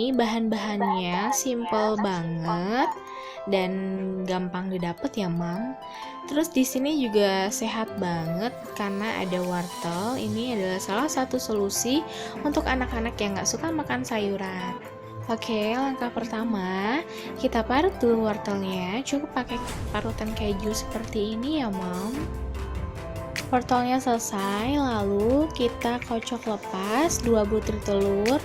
Ini bahan-bahannya simple banget dan gampang didapat ya, Mam. Terus di sini juga sehat banget karena ada wortel. Ini adalah salah satu solusi untuk anak-anak yang nggak suka makan sayuran. Oke, langkah pertama, kita parut dulu wortelnya. Cukup pakai parutan keju seperti ini ya, Mam. Wortelnya selesai, lalu kita kocok lepas 2 butir telur.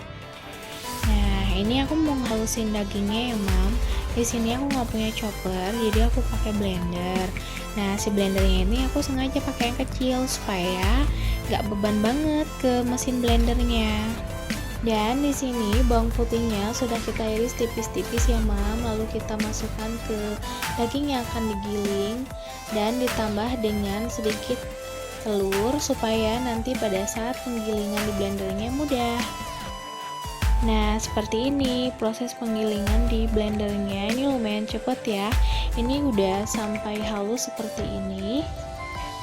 Nah, ini aku mau ngalusin dagingnya ya, Mam. Di sini aku nggak punya chopper, jadi aku pakai blender. Nah, si blendernya ini aku sengaja pakai yang kecil supaya nggak beban banget ke mesin blendernya. Dan di sini bawang putihnya sudah kita iris tipis-tipis ya, Mam. Lalu kita masukkan ke daging yang akan digiling dan ditambah dengan sedikit telur supaya nanti pada saat penggilingan di blendernya mudah. Nah, seperti ini proses penggilingan di blendernya. Ini lumayan cepet ya. Ini udah sampai halus seperti ini.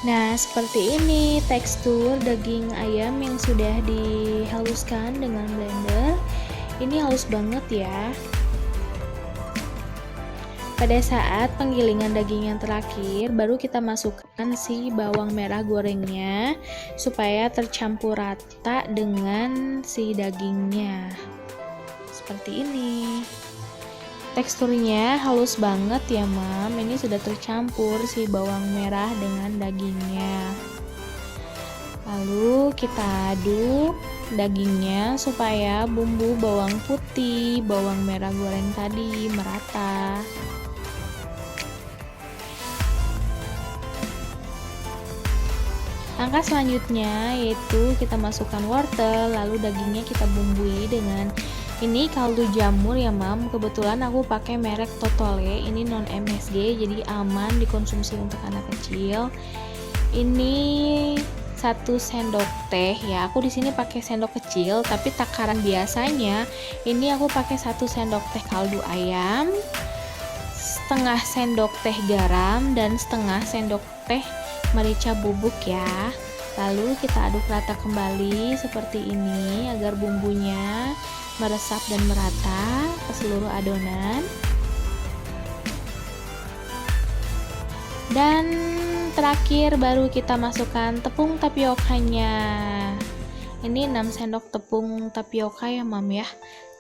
Nah, seperti ini tekstur daging ayam yang sudah dihaluskan dengan blender. Ini halus banget ya. Pada saat penggilingan daging yang terakhir, baru kita masukkan si bawang merah gorengnya supaya tercampur rata dengan si dagingnya. Seperti ini. Teksturnya halus banget ya, Mam. Ini sudah tercampur si bawang merah dengan dagingnya. Lalu kita aduk dagingnya supaya bumbu bawang putih, bawang merah goreng tadi merata. Langkah selanjutnya yaitu kita masukkan wortel, lalu dagingnya kita bumbui dengan ini kaldu jamur ya, Mam. Kebetulan aku pakai merek Totole, ini non MSG jadi aman dikonsumsi untuk anak kecil. Ini 1 sendok teh ya. Aku di sini pakai sendok kecil, tapi takaran biasanya ini aku pakai 1 sendok teh kaldu ayam, setengah sendok teh garam dan setengah sendok teh merica bubuk ya. Lalu kita aduk rata kembali seperti ini agar bumbunya meresap dan merata ke seluruh adonan. Dan terakhir baru kita masukkan tepung tapiokanya. Ini 6 sendok tepung tapioka ya, Mam ya.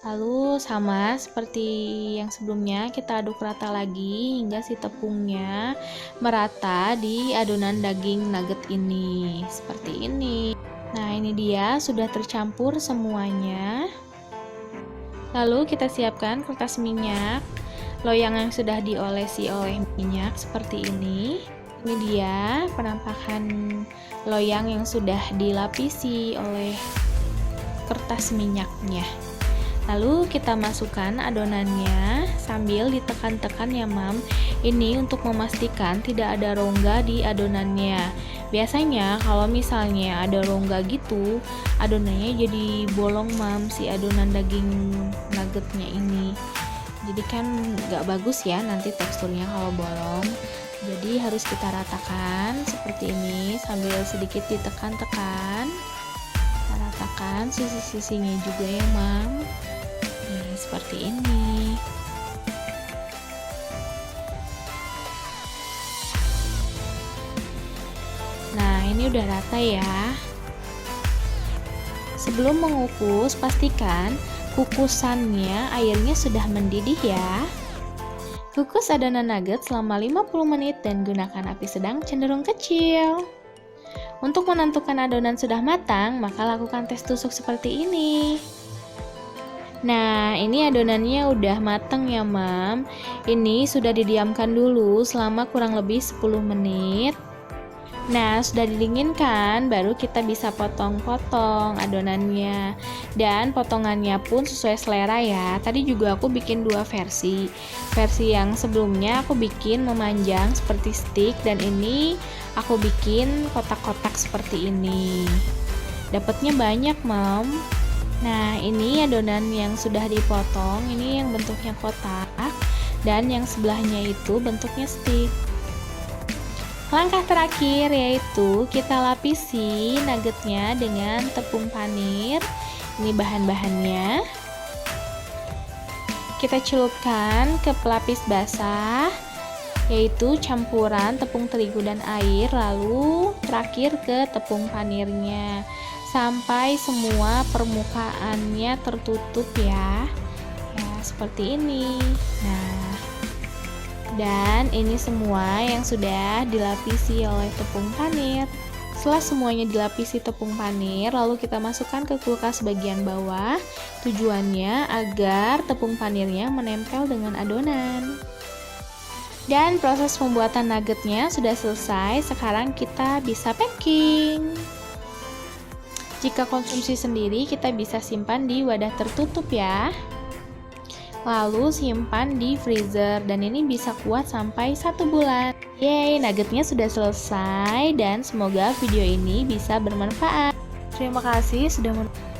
Lalu sama seperti yang sebelumnya kita aduk rata lagi hingga si tepungnya merata di adonan daging nugget ini. Seperti ini. Nah, ini dia sudah tercampur semuanya. Lalu kita siapkan kertas minyak, loyang yang sudah diolesi oleh minyak seperti ini. Ini dia penampakan loyang yang sudah dilapisi oleh kertas minyaknya. Lalu kita masukkan adonannya sambil ditekan-tekan ya, Mam. Ini untuk memastikan tidak ada rongga di adonannya. Biasanya kalau misalnya ada rongga gitu, adonannya jadi bolong, Mam, si adonan daging nuggetnya ini. Jadi kan nggak bagus ya nanti teksturnya kalau bolong. Jadi harus kita ratakan seperti ini sambil sedikit ditekan-tekan. Kita ratakan sisi-sisinya juga ya, Mam. Nih, seperti ini. Nah, ini udah rata ya. Sebelum mengukus, pastikan kukusannya airnya sudah mendidih ya. Kukus adonan nugget selama 50 menit dan gunakan api sedang cenderung kecil. Untuk menentukan adonan sudah matang, maka lakukan tes tusuk seperti ini. Nah, ini adonannya udah mateng ya, Mam. Ini sudah didiamkan dulu selama kurang lebih 10 menit. Nah, sudah didinginkan, baru kita bisa potong-potong adonannya. Dan potongannya pun sesuai selera ya. Tadi juga aku bikin 2 versi. Versi yang sebelumnya aku bikin memanjang seperti stick, dan ini aku bikin kotak-kotak seperti ini. Dapatnya banyak, Mam. Nah, ini adonan yang sudah dipotong, ini yang bentuknya kotak, dan yang sebelahnya itu bentuknya stick. Langkah terakhir yaitu kita lapisi nuggetnya dengan tepung panir. Ini bahan-bahannya. Kita celupkan ke pelapis basah, yaitu campuran tepung terigu dan air, lalu terakhir ke tepung panirnya sampai semua permukaannya tertutup ya. Ya, seperti ini. Nah, dan ini semua yang sudah dilapisi oleh tepung panir. Setelah semuanya dilapisi tepung panir, lalu kita masukkan ke kulkas bagian bawah. Tujuannya agar tepung panirnya menempel dengan adonan. Dan proses pembuatan nuggetnya sudah selesai. Sekarang kita bisa packing. Jika konsumsi sendiri, kita bisa simpan di wadah tertutup ya. Lalu simpan di freezer, dan ini bisa kuat sampai 1 bulan. Yeay, nuggetnya sudah selesai dan semoga video ini bisa bermanfaat. Terima kasih sudah menonton.